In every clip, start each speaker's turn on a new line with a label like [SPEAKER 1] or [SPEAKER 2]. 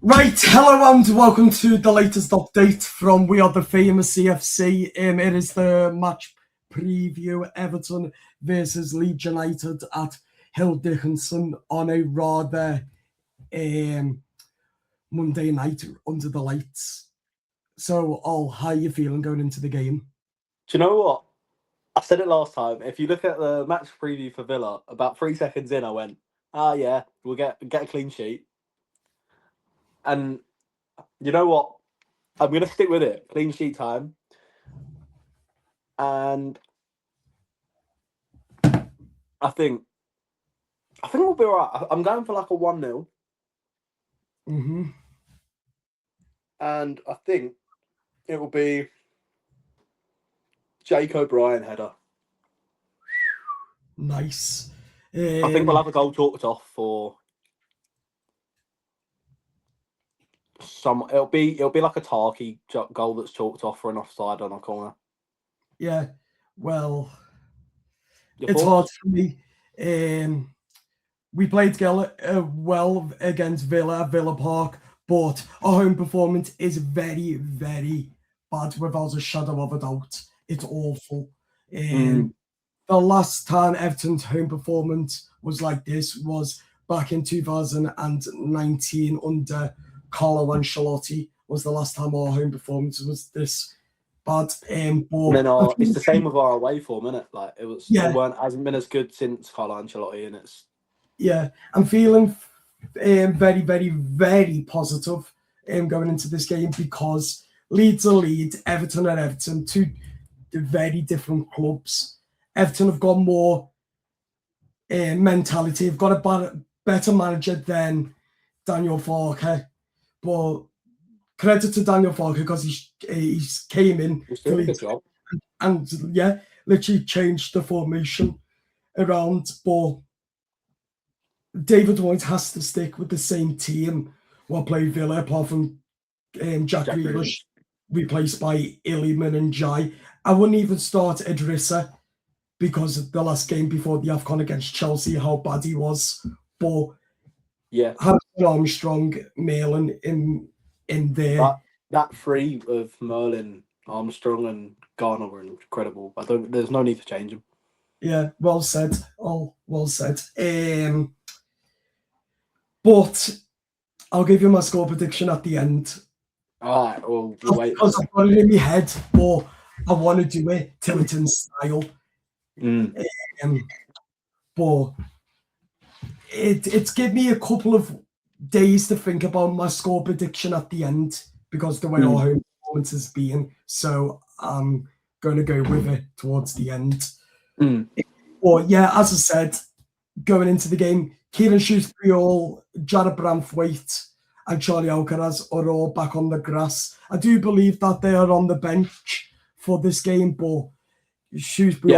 [SPEAKER 1] Right, hello and welcome to the latest update from We Are the Famous CFC. It is the match preview Everton versus Leeds United at Hill Dickinson on a rather Monday night under the lights. So, how are you feeling going into the game?
[SPEAKER 2] Do you know what? I said it last time. If you look at the match preview for Villa, about 3 seconds in, I went, yeah, we'll get a clean sheet." And you know what? I'm gonna stick with it. Clean sheet time, and I think we'll be alright. I'm going for like a 1-0, and I think it will be Jake O'Brien header.
[SPEAKER 1] Nice.
[SPEAKER 2] I think we'll have a goal chalked off for some. It'll be like a Tarky goal that's chalked off for an offside on a corner.
[SPEAKER 1] Yeah, well,
[SPEAKER 2] Your
[SPEAKER 1] it's hard
[SPEAKER 2] thoughts?
[SPEAKER 1] for me. We played well against Villa Park, but our home performance is very, very bad without a shadow of a doubt. It's awful. The last time Everton's home performance was like this was back in 2019 under Carlo Ancelotti. Was the last time our home performance was this bad.
[SPEAKER 2] And then it's the same with our away form, isn't it? Like it hasn't been as good since Carlo Ancelotti, and it's
[SPEAKER 1] I'm feeling very, very, very positive going into this game because Leeds are Leeds, Everton are Everton, two very different clubs. Everton have got more mentality, have got a better manager than Daniel Farke, but credit to Daniel Farke because he came in
[SPEAKER 2] doing a good job.
[SPEAKER 1] and literally changed the formation around, but David Moyes has to stick with the same team while playing Villa, apart from Jack Grealish, replaced by Iliman and Jai. I wouldn't even start Idrissa because of the last game before the AFCON against Chelsea, how bad he was. But having Armstrong, Merlin in there.
[SPEAKER 2] That three of Merlin, Armstrong, and Garner were incredible. There's no need to change them.
[SPEAKER 1] Yeah, well said. All well said. But I'll give you my score prediction at the end.
[SPEAKER 2] All right, well, wait.
[SPEAKER 1] Because I've got it in my head, but I want to do it Tillerton style. But it's give me a couple of days to think about my score prediction at the end because the way our home performance has been. So I'm going to go with it towards the end. Or as I said, going into the game, Kieran Shrewsbury, Jared Branthwaite, and Charlie Alcaraz are all back on the grass. I do believe that they are on the bench for this game, but Shrewsbury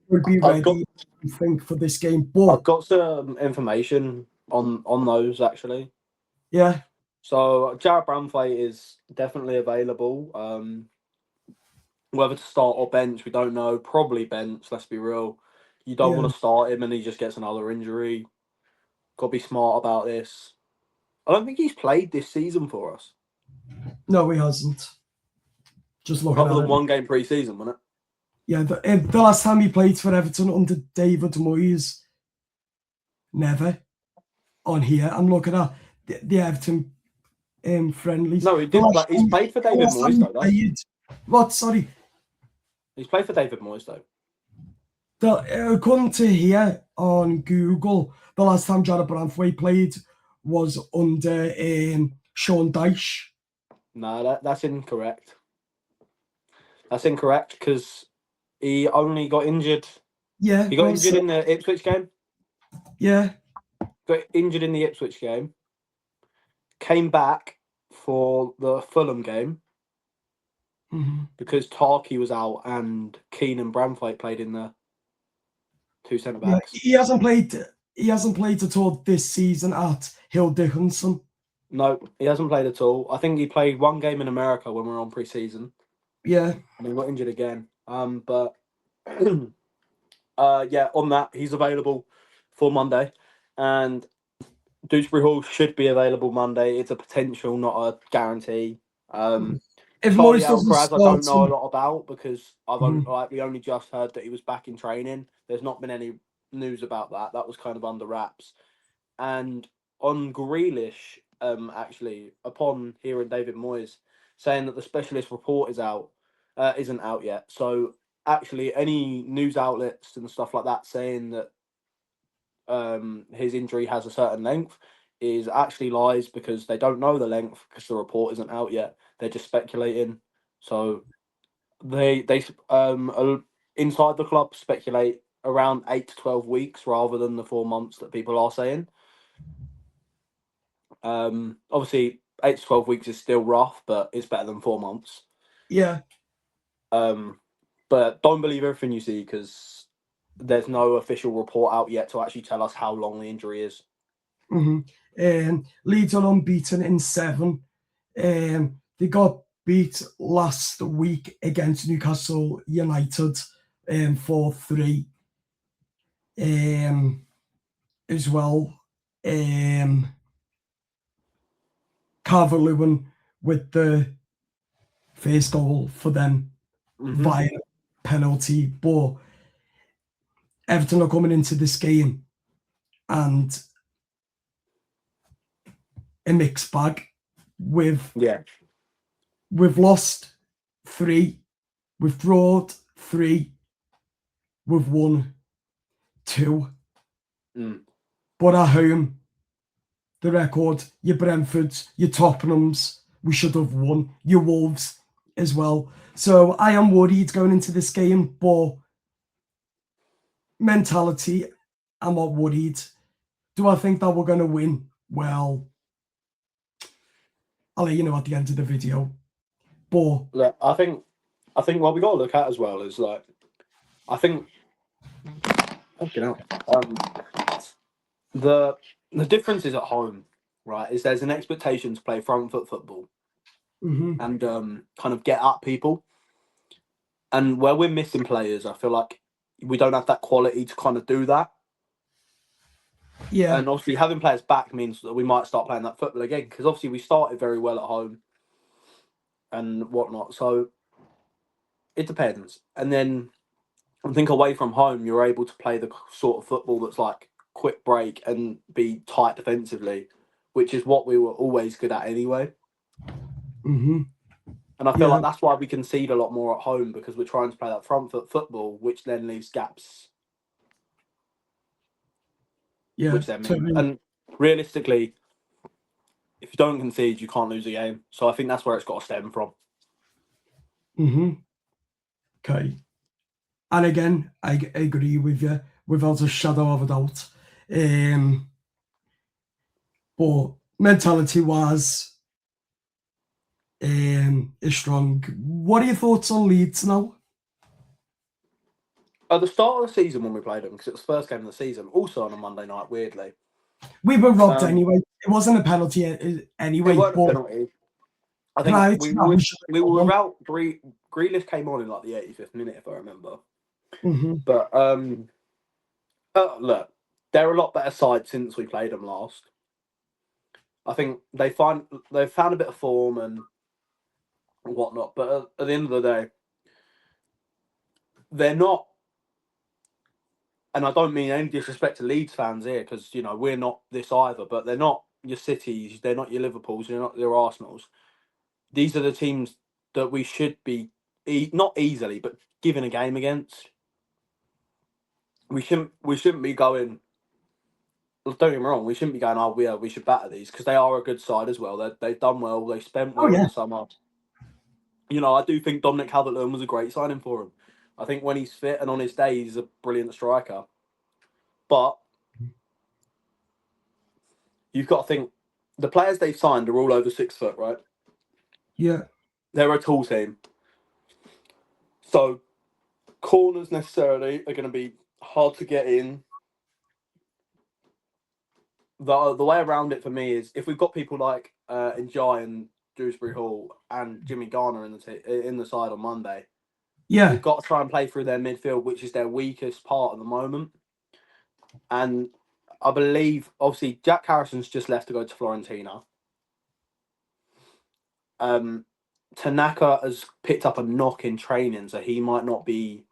[SPEAKER 1] will be ready, I think, for this game. But
[SPEAKER 2] I've got some information on those actually.
[SPEAKER 1] Yeah.
[SPEAKER 2] So Jared Branthwaite is definitely available. Whether to start or bench, we don't know. Probably bench. Let's be real. You don't want to start him and he just gets another injury. Got to be smart about this. I don't think he's played this season for us.
[SPEAKER 1] No, he hasn't. Just looking
[SPEAKER 2] other than one game pre-season, wasn't it?
[SPEAKER 1] Yeah, the last time he played for Everton under David Moyes, never. On here, I'm looking at the Everton friendlies.
[SPEAKER 2] No, he did. He's played for David Moyes though.
[SPEAKER 1] What? Sorry.
[SPEAKER 2] He's played for David Moyes though.
[SPEAKER 1] According to here on Google, the last time Jared Branthwaite played was under Sean Dyche.
[SPEAKER 2] No, that's incorrect. That's incorrect because he only got injured.
[SPEAKER 1] Yeah.
[SPEAKER 2] He got injured in the Ipswich game.
[SPEAKER 1] Yeah.
[SPEAKER 2] Got injured in the Ipswich game. Came back for the Fulham game because Tarky was out and Keane and Branthwaite played in the two centre backs.
[SPEAKER 1] He hasn't played at all this season at Hill Dickinson.
[SPEAKER 2] No, he hasn't played at all. I think he played one game in America when we were on pre-season.
[SPEAKER 1] Yeah.
[SPEAKER 2] And he got injured again. But on that, he's available for Monday. And Dewsbury Hall should be available Monday. It's a potential, not a guarantee.
[SPEAKER 1] If
[SPEAKER 2] Charlie
[SPEAKER 1] Moyes doesn't
[SPEAKER 2] Alcaraz, I don't
[SPEAKER 1] start
[SPEAKER 2] know a
[SPEAKER 1] him,
[SPEAKER 2] lot about because we only just heard that he was back in training. There's not been any news about that. That was kind of under wraps. And on Grealish, actually, upon hearing David Moyes saying that the specialist report isn't out yet. So actually, any news outlets and stuff like that saying that his injury has a certain length is actually lies because they don't know the length because the report isn't out yet. They're just speculating. So they inside the club speculate around 8 to 12 weeks rather than the 4 months that people are saying. Obviously 8 to 12 weeks is still rough, but it's better than 4 months.
[SPEAKER 1] yeah.
[SPEAKER 2] But don't believe everything you see because there's no official report out yet to actually tell us how long the injury is.
[SPEAKER 1] Leeds are unbeaten in 7. They got beat last week against Newcastle United 4-3 as well. Calvert-Lewin with the first goal for them via penalty, but Everton are coming into this game and a mixed bag. We've lost 3, we've drawn 3, we've won 2. But at home, the record, your Brentfords, your Tottenhams, we should have won. Your Wolves as well. So I am worried going into this game, but mentality, I'm not worried. Do I think that we're going to win? Well, I'll let you know at the end of the video. But
[SPEAKER 2] look, I think what we got to look at as well is like, I think, the difference is at home, right? Is there's an expectation to play front foot football and kind of get at people, and where we're missing players, I feel like we don't have that quality to kind of do that.
[SPEAKER 1] Yeah.
[SPEAKER 2] And obviously having players back means that we might start playing that football again because obviously we started very well at home and whatnot. So it depends. And then I think away from home, you're able to play the sort of football that's like quick break and be tight defensively, which is what we were always good at anyway. And I feel like that's why we concede a lot more at home because we're trying to play that front foot football, which then leaves gaps.
[SPEAKER 1] Yeah.
[SPEAKER 2] Which then means, and realistically, if you don't concede, you can't lose a game. So I think that's where it's got to stem from.
[SPEAKER 1] Okay. And again, I agree with you without a shadow of a doubt. But mentality-wise, is strong. What are your thoughts on Leeds now?
[SPEAKER 2] At the start of the season when we played them, because it was the first game of the season, also on a Monday night, weirdly.
[SPEAKER 1] We were robbed anyway. It wasn't a penalty anyway.
[SPEAKER 2] It wasn't a penalty. I think we were without Grealish came on in like the 85th minute, if I remember. But look, they're a lot better side since we played them last. I think they've found a bit of form and whatnot, but at the end of the day, they're not. And I don't mean any disrespect to Leeds fans here, because you know we're not this either. But they're not your Cities, they're not your Liverpools, they're not your Arsenals. These are the teams that we should be not easily, but given a game against. We shouldn't be going. Don't get me wrong. We shouldn't be going. Oh, we should batter these because they are a good side as well. They've done well. They spent well in the summer. You know, I do think Dominic Calvert-Lewin was a great signing for him. I think when he's fit and on his day, he's a brilliant striker. But you've got to think the players they've signed are all over 6 foot, right?
[SPEAKER 1] Yeah.
[SPEAKER 2] They're a tall team. So corners necessarily are going to be hard to get in. The way around it for me is if we've got people like Njai and Dewsbury Hall and Jimmy Garner in the side on Monday, we've got to try and play through their midfield, which is their weakest part at the moment. And I believe, obviously, Jack Harrison's just left to go to Fiorentina. Tanaka has picked up a knock in training, so he might not be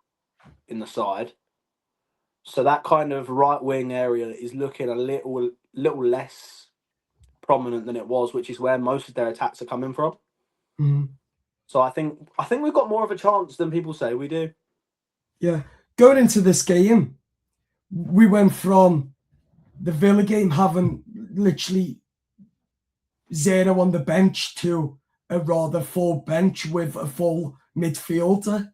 [SPEAKER 2] in the side. So that kind of right wing area is looking a little less prominent than it was, which is where most of their attacks are coming from.
[SPEAKER 1] Mhm.
[SPEAKER 2] So I think we've got more of a chance than people say we do.
[SPEAKER 1] Yeah. Going into this game, we went from the Villa game having literally 0 on the bench to a rather full bench with a full midfielder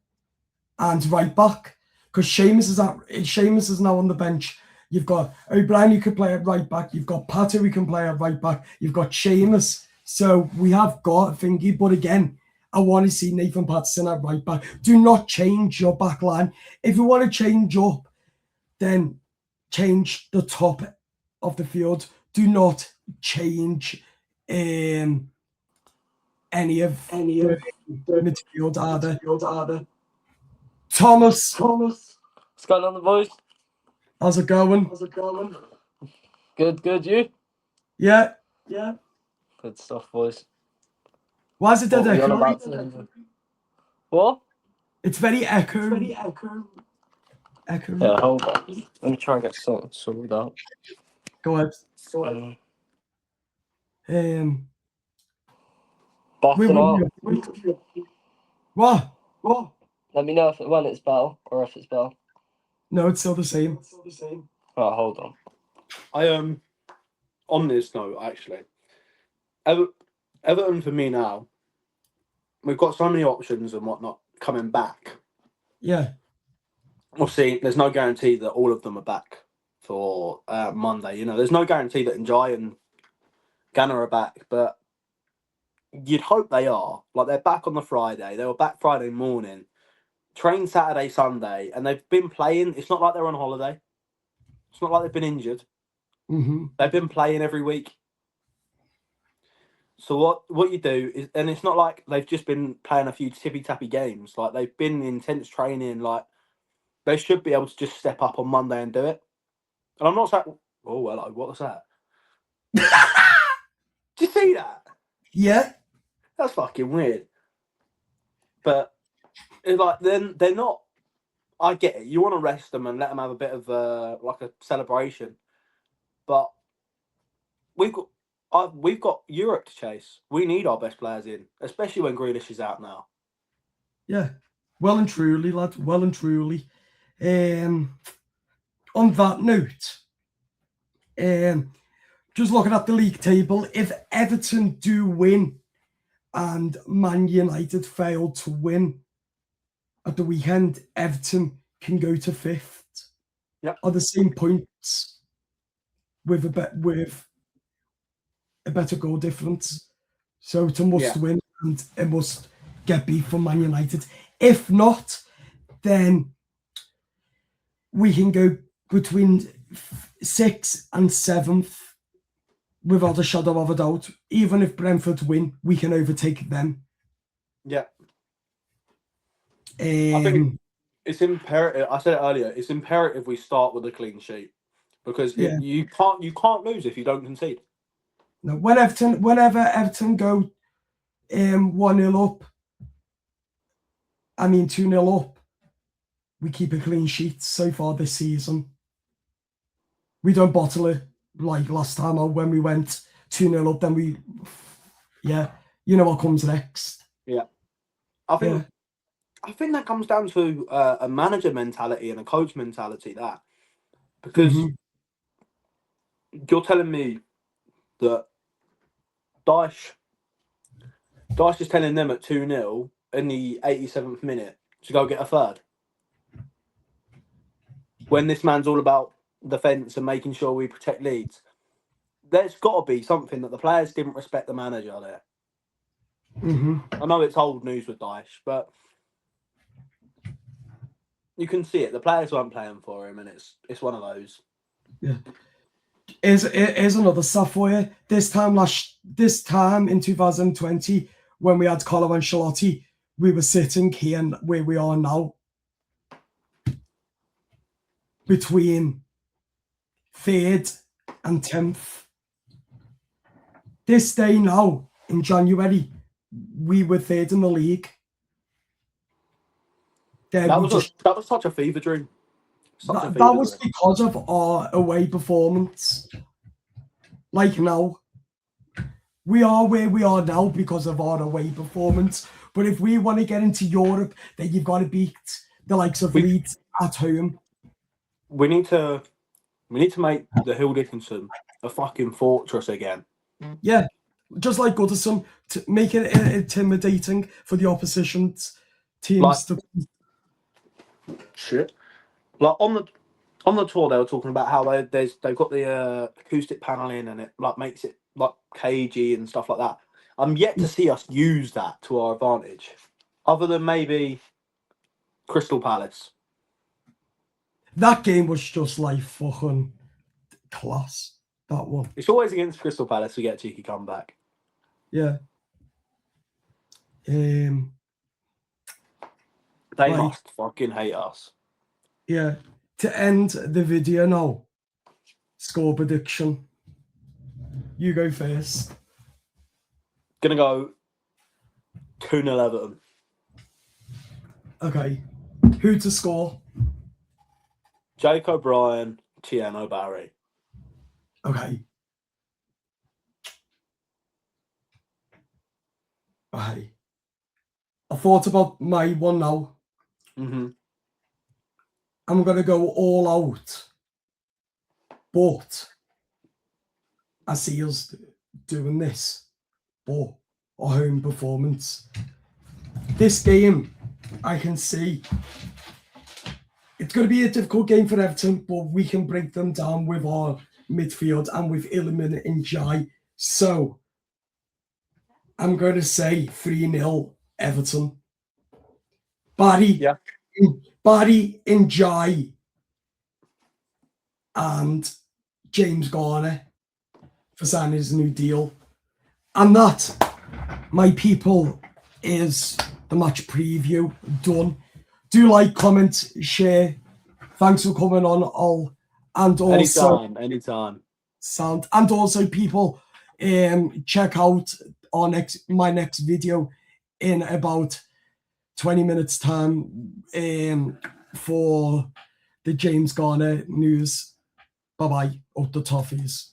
[SPEAKER 1] and right back. Because Seamus is now on the bench. You've got O'Brien who could play at right back. You've got Pato who can play at right back. You've got Seamus. So we have got a thingy. But again, I want to see Nathan Patterson at right back. Do not change your back line. If you want to change up, then change the top of the field. Do not change any of the midfield either. Thomas.
[SPEAKER 3] What's going on, the boys?
[SPEAKER 1] How's it going?
[SPEAKER 3] Good, you?
[SPEAKER 1] Yeah.
[SPEAKER 3] Good stuff, boys.
[SPEAKER 1] Why is it
[SPEAKER 3] What
[SPEAKER 1] dead
[SPEAKER 3] were you on
[SPEAKER 1] echo?
[SPEAKER 3] about today? What?
[SPEAKER 1] It's very echo. Echo.
[SPEAKER 3] Yeah, hold on. Let me try and get something sorted out.
[SPEAKER 1] Go ahead.
[SPEAKER 3] Bottom up.
[SPEAKER 1] What?
[SPEAKER 3] Let me know when it's Bell or if it's Bell.
[SPEAKER 1] No, it's still the same.
[SPEAKER 3] Right, hold on.
[SPEAKER 2] I on this note, actually, Everton for me now, we've got so many options and whatnot coming back.
[SPEAKER 1] Yeah.
[SPEAKER 2] Obviously, there's no guarantee that all of them are back for Monday. You know, there's no guarantee that Njai and Ganner are back, but you'd hope they are. Like, they're back on the Friday. They were back Friday morning, trained Saturday, Sunday, and they've been playing. It's not like they're on holiday. It's not like they've been injured.
[SPEAKER 1] Mm-hmm.
[SPEAKER 2] They've been playing every week. So what you do is, and it's not like they've just been playing a few tippy-tappy games. Like, they've been in intense training. Like, they should be able to just step up on Monday and do it. And I'm not saying, oh, well, what was that? Did you see that?
[SPEAKER 1] Yeah.
[SPEAKER 2] That's fucking weird. But it's like, then they're not. I get it. You want to rest them and let them have a bit of like a celebration, but we've got Europe to chase. We need our best players in, especially when Grealish is out now.
[SPEAKER 1] Yeah. Well and truly, lad. Well and truly. On that note, just looking at the league table, if Everton do win and Man United fail to win at the weekend, Everton can go to 5th.
[SPEAKER 2] Yep.
[SPEAKER 1] On the same points with a better goal difference. So it's a must win and it must get beat for Man United. If not, then we can go between 6th and 7th without a shadow of a doubt. Even if Brentford win, we can overtake them.
[SPEAKER 2] Yeah. I think it's imperative. I said it earlier. It's imperative we start with a clean sheet because you can't lose if you don't concede.
[SPEAKER 1] No, whenever Everton go 1-0 up, 2-0 up, we keep a clean sheet so far this season. We don't bottle it like last time or when we went 2-0 up, then you know what comes next.
[SPEAKER 2] Yeah. I think that comes down to a manager mentality and a coach mentality, that. Because you're telling me that Dyche is telling them at 2-0 in the 87th minute to go get a third. When this man's all about defence and making sure we protect Leeds. There's got to be something that the players didn't respect the manager there. I know it's old news with Dyche, but you can see it. The players weren't playing for him, and it's one of those.
[SPEAKER 1] Yeah. Here's another stuff for you. This time in 2020, when we had Carlo Ancelotti, we were sitting here where we are now, between 3rd and 10th. This day now, in January, we were 3rd in the league.
[SPEAKER 2] That was such a fever dream.
[SPEAKER 1] That was because of our away performance. Like now, we are where we are now because of our away performance. But if we want to get into Europe, then you've got to beat the likes of Leeds at home.
[SPEAKER 2] We need to make the Hill Dickinson a fucking fortress again.
[SPEAKER 1] Yeah, just like Goodison, to make it intimidating for the opposition teams to.
[SPEAKER 2] Shit. Like on the tour, they were talking about how they've got the acoustic paneling and it like makes it like cagey and stuff like that. I'm yet to see us use that to our advantage, other than maybe Crystal Palace.
[SPEAKER 1] That game was just like fucking class. That one.
[SPEAKER 2] It's always against Crystal Palace we get a cheeky comeback.
[SPEAKER 1] Yeah.
[SPEAKER 2] They must fucking hate us.
[SPEAKER 1] Yeah. To end the video now, score prediction. You go first.
[SPEAKER 2] Gonna go 2-0 Everton.
[SPEAKER 1] Okay. Who to score?
[SPEAKER 2] Jake O'Brien, Tiano Barry.
[SPEAKER 1] Okay. I thought about my one now.
[SPEAKER 2] Mm-hmm.
[SPEAKER 1] I'm going to go all out. But I see us doing this. But our home performance. This game, I can see it's going to be a difficult game for Everton, but we can break them down with our midfield and with Illiman and Jai. So I'm going to say 3-0 Everton. Barry and Jai and James Garner for signing his new deal. And that, my people, is the match preview done. Do like, comment, share. Thanks for coming on, all. And also,
[SPEAKER 2] anytime.
[SPEAKER 1] Sound. And also, people, check out my next video in about 20 minutes time for the James Garner news. Bye-bye. Up the toffees.